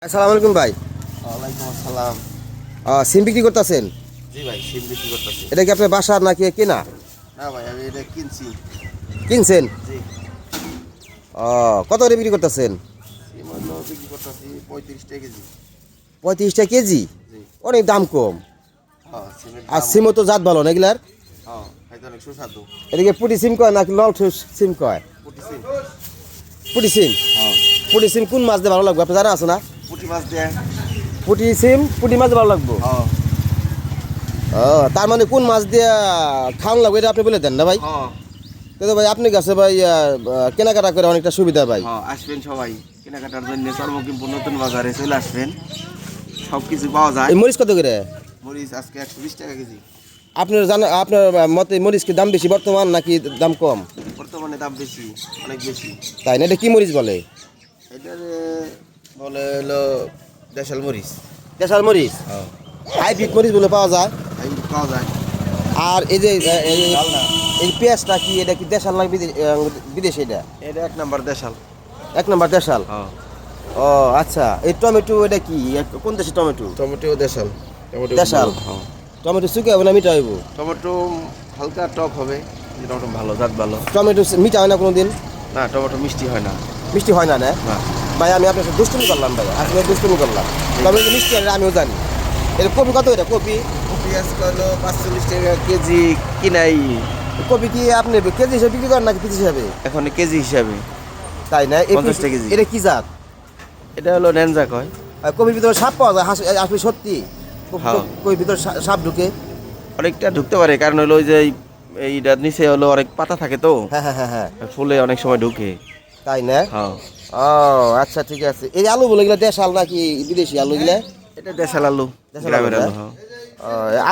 আসসালামু আলাইকুম ভাই। ওয়ালাইকুম আসসালাম। সিম বিক্রি করতেছেন? জি ভাই, সিম বিক্রি করতেছি। এটা কি আপনার বাসার নাকি কেনা? না ভাই, আমি এটা কিনছি। কিনছেন? জি। কত করে বিক্রি করতেছেন? সিম হলো বিক্রি করতেছি 35 টাকা কেজি। 35 টাকা কেজি? জি। অনেক দাম কম। হ্যাঁ, সিমের আর দাম। সিমও তো জাত ভালো না এগুলার? হ্যাঁ, খাইতে অনেক সুস্বাদু। এদিকে পুটি সিম কয় নাকি লল সিম কয়? পুঁটি সিম। পুটি সিম? হ্যাঁ। পুটি সিম কোন মাছ দিয়ে ভালো লাগবে আপনার জানা আছে না? পুঁটি মাছ দেয়। পুটি সিম পুটি মাছ দিয়ে ভালো লাগবে? হ্যাঁ। তার মানে কোন মাছ দিয়ে খাওয়ান লাগবে এটা আপনি বলে দেন না ভাই? হ্যাঁ। কিন্তু ভাই আপনি কাছে ভাই কেনাকাটা করে অনেকটা সুবিধা ভাই। হ্যাঁ, আসবেন সবাই কেনাকাটার জন্য সর্বকিমপুর নতুন বাজারে চলে আসবেন। সব কিছু পাওয়া যায়। এই মরিচ কত করে? মরিচ আজকে 120 টাকা কেজি। আপনার আপনার মতে মরিচ কি দাম বেশি বর্তমান নাকি দাম কম? বর্তমানে দাম বেশি, অনেক বেশি। তাই না? এটা কি মরিচ বলে? এটার বলে হলো দেশাল মরিচ। দেশাল মরিচ? হ্যাঁ। হাইব্রিড মরিচ বলে পাওয়া যায়। এই পাওয়া যায়। আর এই যে লাল না। এই পেঁয়াজটা কি এটা কি দেশাল না বিদেশি? এটা এটা 1 নাম্বার দেশাল। 1 নম্বর দেশাল? হ্যাঁ। ও আচ্ছা। এই টমেটো এটা কি কোন দেশের টমেটো? টমেটো দেশাল। টমেটো দেশাল? হ্যাঁ। টমেটো শুকিয়ে হবে না মিঠা হইব? টমেটো হালকা টক হবে। টমেটো ভালো, জাত ভালো। টমেটো মিঠা হয় না কোনোদিন? না, টমেটো মিষ্টি হয় না। মিষ্টি হয় না না? না। ভাই আমি আপনার সাথে দুষ্টুমি করলাম ভাই, আসলে দুষ্টুমি করলাম। টমেটো মিষ্টি হয় না আমিও জানি। এটা কপি কত? এটা কপি? কপি আজকে হলো 45 টাকা কেজি কিনাই। কপি কি আপনি কেজি হিসেবে বিক্রি করেন নাকি পিস হিসাবে? এখন কেজি হিসাবে। তাই না? 50 টাকা কেজি। এটা কি জাত? এটা হলো ন্যানজা কয়। আর কপির ভিতরে সাপ পাওয়া যায়? আসলে সত্যি হ্যাঁ। কপির ভিতরে সাপ ঢুকে? অনেকটা ঢুকতে পারে, কারণ হলো ওই যে এইটার নিচে হলো অনেক পাতা থাকে তো, হ্যাঁ হ্যাঁ হ্যাঁ হ্যাঁ। ফুলে অনেক সময় ঢুকে। তাই না? হ্যাঁ। ও আচ্ছা ঠিক আছে। এই আলু বলে গেলে দেশাল নাকি বিদেশি আলু গিলা? এটা দেশাল আলু। দেশাল গ্রামের আলু, আলু। হ্যাঁ।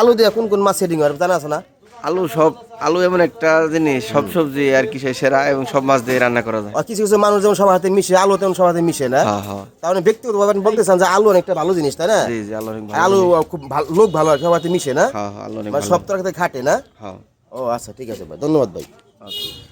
আলু দিয়ে কোন কোন মাছ সেটিং হয় জানা আছে না? আলু এমন একটা জিনিস, সব সবজি আর কি সেরা, এবং সব মাছ দিয়ে রান্না করা যায়। আর কিছু কিছু মানুষ যেমন সবার হাতে মিশে, আলু তেমন সবার হাতে মিশে না? হ্যাঁ হ্যাঁ। তাহলে ব্যক্তিগতভাবে আপনি বলতে চান যে আলু অনেকটা ভালো জিনিস তাই না? জি জি, আলু অনেক আর ভালো আলু জিনিস। খুব ভালো, লোক ভালো আর সবার হাতে মিশে না? হ্যাঁ হ্যাঁ, আলু অনেক মানে ভালো। সব তরকারিতে খাটে না? হ্যাঁ। ও আচ্ছা ঠিক আছে ভাই, ধন্যবাদ ভাই।